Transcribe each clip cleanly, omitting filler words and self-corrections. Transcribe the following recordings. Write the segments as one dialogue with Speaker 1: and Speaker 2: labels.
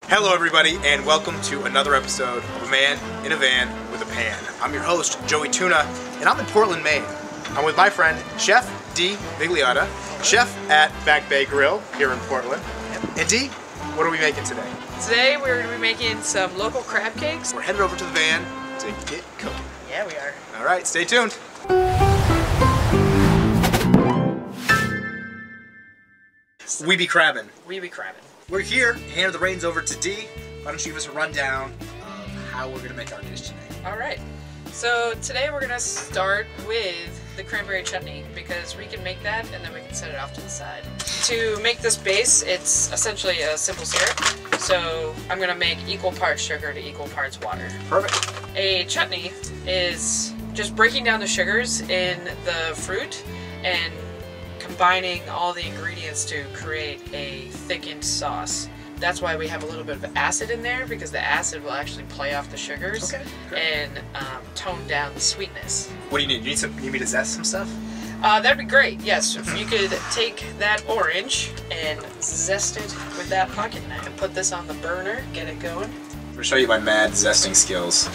Speaker 1: Hello everybody, and welcome to another episode of A Man in a Van with a Pan. I'm your host, Joey Tuna, and I'm in Portland, Maine. I'm with my friend, Chef Dee Vigliotta, chef at Back Bay Grill here in Portland. And Dee, what are we making today?
Speaker 2: Today we're going to be making some local crab cakes.
Speaker 1: We're headed over to the van to get cooking.
Speaker 2: Yeah, we are.
Speaker 1: All right, stay tuned. We be crabbing.
Speaker 2: We be crabbing.
Speaker 1: We're here, hand the reins over to Dee. Why don't you give us a rundown of how we're gonna make our dish today?
Speaker 2: All right. So today we're gonna start with the cranberry chutney because we can make that and then we can set it off to the side. To make this base, it's essentially a simple syrup. So I'm gonna make equal parts sugar to equal parts water.
Speaker 1: Perfect.
Speaker 2: A chutney is just breaking down the sugars in the fruit and combining all the ingredients to create a thickened sauce. That's why we have a little bit of acid in there, because the acid will actually play off the sugars and tone down the sweetness.
Speaker 1: What do you need? You need me to zest some stuff?
Speaker 2: That'd be great, yes. If you could take that orange and zest it with that pocket knife and put this on the burner, get it going.
Speaker 1: I'm gonna show you my mad zesting skills.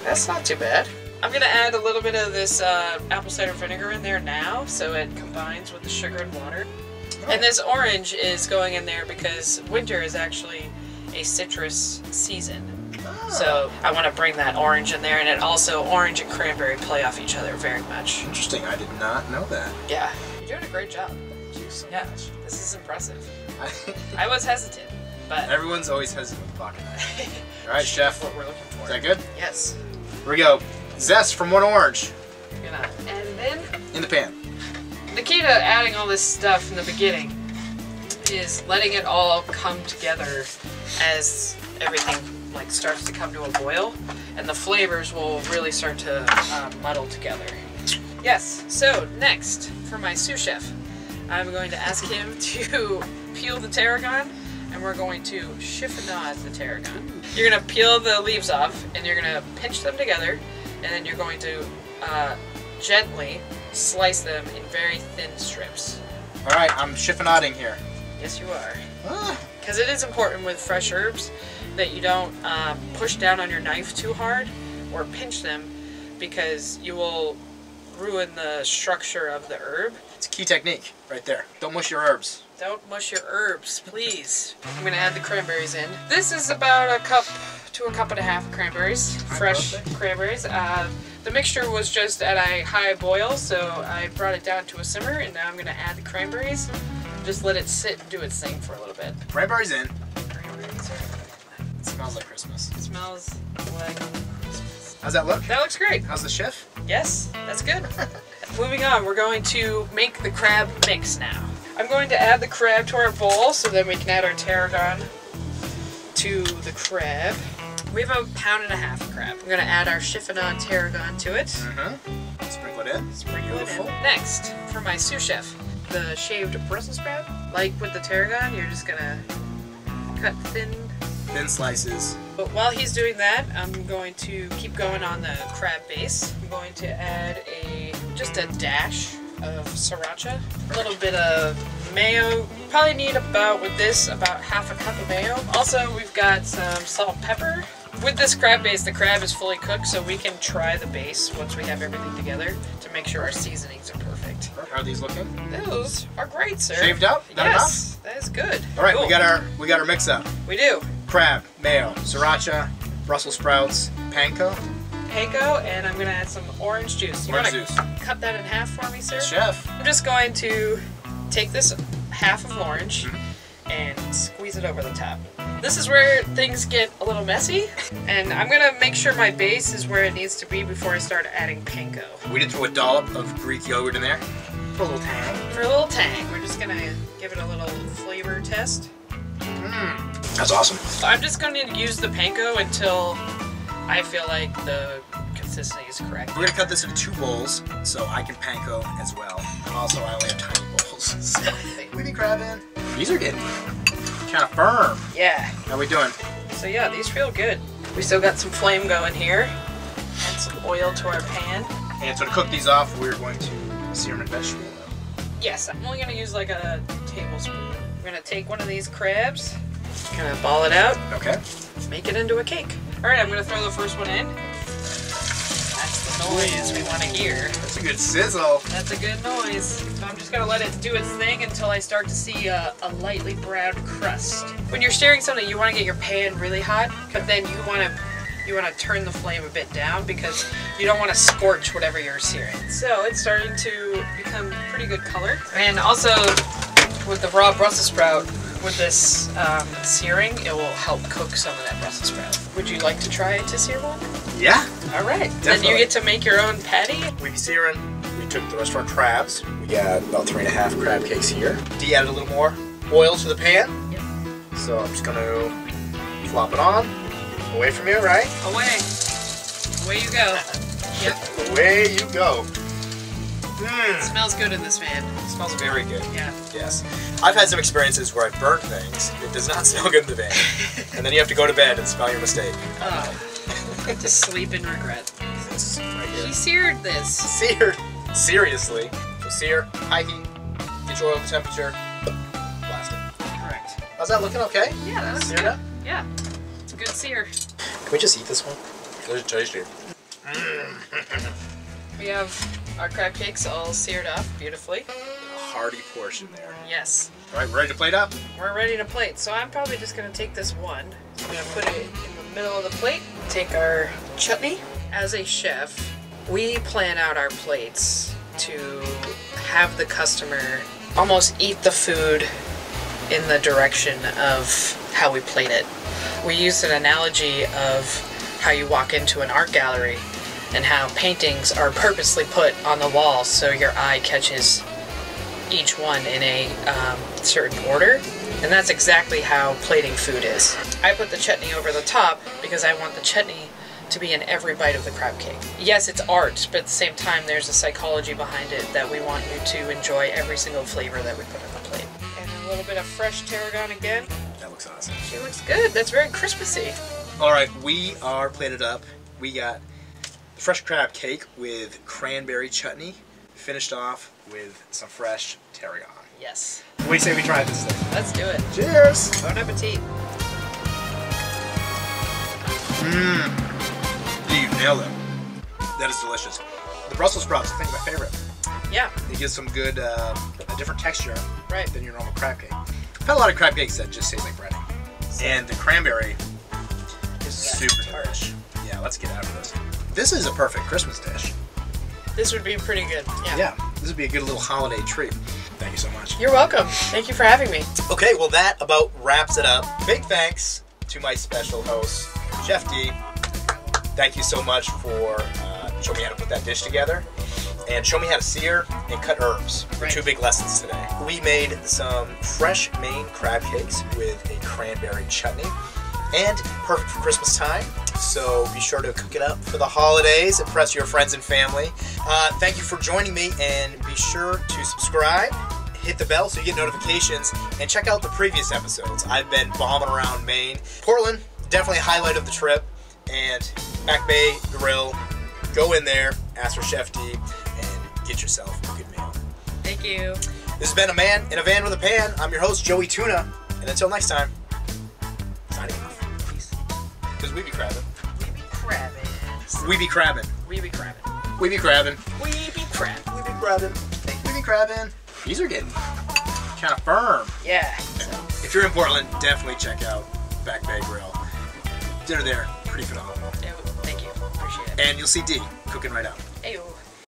Speaker 2: That's not too bad. I'm going to add a little bit of this apple cider vinegar in there now so it combines with the sugar and water. Oh. And this orange is going in there because winter is actually a citrus season. Oh. So I want to bring that orange in there, and it also, orange and cranberry play off each other very much.
Speaker 1: Interesting, I did not know that.
Speaker 2: Yeah, you're doing a great job.
Speaker 1: Thank you so
Speaker 2: much. This is impressive. I was hesitant, but...
Speaker 1: Everyone's always hesitant with pocket knife. All right, chef.
Speaker 2: What we're looking for.
Speaker 1: Is that good?
Speaker 2: Yes.
Speaker 1: Here we go. Zest from one orange.
Speaker 2: And then
Speaker 1: in the pan.
Speaker 2: The key to adding all this stuff in the beginning is letting it all come together as everything starts to come to a boil, and the flavors will really start to muddle together. Yes. So next, for my sous chef, I'm going to ask him to peel the tarragon, and we're going to chiffonade the tarragon. You're gonna peel the leaves off, and you're gonna pinch them together. And then you're going to gently slice them in very thin strips.
Speaker 1: All right, I'm chiffonading here.
Speaker 2: Yes, you are. Because it is important with fresh herbs that you don't push down on your knife too hard or pinch them, because you will ruin the structure of the herb.
Speaker 1: It's a key technique right there. Don't mush your herbs.
Speaker 2: Don't mush your herbs, please. I'm going to add the cranberries in. This is about a cup to a cup and a half of cranberries, fresh cranberries. The mixture was just at a high boil, so I brought it down to a simmer, and now I'm going to add the cranberries. Just let it sit and do its thing for a little bit.
Speaker 1: Cranberries in.
Speaker 2: Cranberries are...
Speaker 1: It smells like Christmas.
Speaker 2: It smells like Christmas.
Speaker 1: How's that look?
Speaker 2: That looks great.
Speaker 1: How's the chef?
Speaker 2: Yes, that's good. Moving on, we're going to make the crab mix now. I'm going to add the crab to our bowl so then we can add our tarragon to the crab. We have a pound and a half of crab. We're going to add our chiffonade tarragon to it.
Speaker 1: Sprinkle it in.
Speaker 2: Sprinkle it in. Next, for my sous chef, the shaved Brussels sprout. Like with the tarragon, you're just going to cut thin
Speaker 1: slices.
Speaker 2: But while he's doing that, I'm going to keep going on the crab base. I'm going to add just a dash of sriracha, a little bit of mayo. Probably need about half a cup of mayo. Also, we've got some salt and pepper. With this crab base, the crab is fully cooked, so we can try the base once we have everything together to make sure our seasonings are perfect.
Speaker 1: How are these looking?
Speaker 2: Those are great, sir.
Speaker 1: Shaved up? That
Speaker 2: yes,
Speaker 1: enough?
Speaker 2: That is good.
Speaker 1: All right,
Speaker 2: cool.
Speaker 1: we got our mix up.
Speaker 2: We do.
Speaker 1: Crab, mayo, sriracha, Brussels sprouts, panko.
Speaker 2: And I'm going to add some orange juice. You want to cut that in half for me, sir?
Speaker 1: Chef.
Speaker 2: I'm just going to take this half of orange and squeeze it over the top. This is where things get a little messy, and I'm going to make sure my base is where it needs to be before I start adding panko.
Speaker 1: We did throw a dollop of Greek yogurt in there for a little tang.
Speaker 2: For a little tang. We're just going to give it a little flavor test.
Speaker 1: That's awesome.
Speaker 2: I'm just going to use the panko until I feel like the consistency is correct.
Speaker 1: We're going to cut this into 2 bowls so I can panko as well. And also I only have tiny bowls. So we be crabbing. These are getting kind of firm.
Speaker 2: Yeah.
Speaker 1: How we doing?
Speaker 2: So yeah, these feel good. We still got some flame going here. Add some oil to our pan.
Speaker 1: And so to cook these off, we're going to sear them in vegetable oil.
Speaker 2: Yes, I'm only going to use like a tablespoon. We're going to take one of these crabs, Kind of ball it out.
Speaker 1: Okay.
Speaker 2: Make it into a cake. All right, I'm gonna throw the first one in. That's the noise we want to hear.
Speaker 1: That's a good sizzle.
Speaker 2: That's a good noise. So I'm just gonna let it do its thing until I start to see a lightly browned crust. When you're searing something, you want to get your pan really hot, but then you want to turn the flame a bit down because you don't want to scorch whatever you're searing. So it's starting to become pretty good color. And also with the raw Brussels sprout, with this searing, it will help cook some of that Brussels sprout. Would you like to try to sear one?
Speaker 1: Yeah.
Speaker 2: All right.
Speaker 1: Definitely.
Speaker 2: Then you get to make your own patty.
Speaker 1: We be searing. We took the restaurant crabs. We got about 3.5 crab cakes here. Dee added a little more oil to the pan.
Speaker 2: Yep.
Speaker 1: So I'm just gonna flop it on. Away from you, right?
Speaker 2: Away. Away you go. Yep.
Speaker 1: Away you go.
Speaker 2: It smells good in this van.
Speaker 1: It smells very good.
Speaker 2: Yeah.
Speaker 1: Yes. I've had some experiences where I've burnt things. It does not smell good in the van. And then you have to go to bed and smell your mistake.
Speaker 2: To sleep in regret.
Speaker 1: This right here.
Speaker 2: She seared this.
Speaker 1: Seared. Seriously. So sear, high heat, get your oil to temperature, blast it.
Speaker 2: Correct.
Speaker 1: How's that looking okay?
Speaker 2: Yeah, that looks
Speaker 1: Seared
Speaker 2: good.
Speaker 1: up?
Speaker 2: Yeah. It's a good sear.
Speaker 1: Can we just eat this one? It's tasty.
Speaker 2: We have our crab cakes all seared up beautifully.
Speaker 1: A hearty portion there.
Speaker 2: Yes.
Speaker 1: All right, ready to plate up?
Speaker 2: We're ready to plate. So I'm probably just going to take this one. I'm going to put it in the middle of the plate. Take our chutney. As a chef, we plan out our plates to have the customer almost eat the food in the direction of how we plate it. We use an analogy of how you walk into an art gallery and how paintings are purposely put on the wall so your eye catches each one in a certain order. And that's exactly how plating food is. I put the chutney over the top because I want the chutney to be in every bite of the crab cake. Yes, it's art, but at the same time there's a psychology behind it that we want you to enjoy every single flavor that we put on the plate. And a little bit of fresh tarragon again.
Speaker 1: That looks awesome.
Speaker 2: She looks good. That's very Christmassy.
Speaker 1: All right, we are plated up. We got fresh crab cake with cranberry chutney, finished off with some fresh tarragon.
Speaker 2: Yes.
Speaker 1: What do you say we try this thing?
Speaker 2: Let's do it.
Speaker 1: Cheers!
Speaker 2: Bon appetit.
Speaker 1: You nailed it. That is delicious. The Brussels sprouts, I think, are my favorite.
Speaker 2: Yeah.
Speaker 1: It gives some good, a different texture
Speaker 2: Right.
Speaker 1: than your normal crab cake. I've had a lot of crab cakes that just taste like breading. And the cranberry is super delish. Yeah, let's get after this. This is a perfect Christmas dish.
Speaker 2: This would be pretty good. Yeah.
Speaker 1: Yeah, this would be a good little holiday treat. Thank you so much.
Speaker 2: You're welcome. Thank you for having me.
Speaker 1: Okay, well that about wraps it up. Big thanks to my special host, Chef Dee. Thank you so much for showing me how to put that dish together and show me how to sear and cut herbs.
Speaker 2: Right.
Speaker 1: 2 big lessons today. We made some fresh Maine crab cakes with a cranberry chutney and perfect for Christmas time. So be sure to cook it up for the holidays, impress your friends and family. Thank you for joining me, and be sure to subscribe, hit the bell so you get notifications, and check out the previous episodes. I've been bombing around Maine. Portland, definitely a highlight of the trip, and Back Bay Grill, go in there, ask for Chef Dee, and get yourself a good meal.
Speaker 2: Thank you.
Speaker 1: This has been A Man in a Van with a Pan. I'm your host, Joey Tuna, and until next time, signing off. Peace. Because we be crabbing.
Speaker 2: We be crabbing.
Speaker 1: We be crabbing.
Speaker 2: We be crabbing.
Speaker 1: We be crabbing.
Speaker 2: We be crabbing.
Speaker 1: We be crabbing. We be crabbing. These are getting kind of firm.
Speaker 2: Yeah.
Speaker 1: If you're in Portland, definitely check out Back Bay Grill. Dinner there, pretty phenomenal.
Speaker 2: Thank you. Appreciate it.
Speaker 1: And you'll see Dee cooking right out.
Speaker 2: Ayo.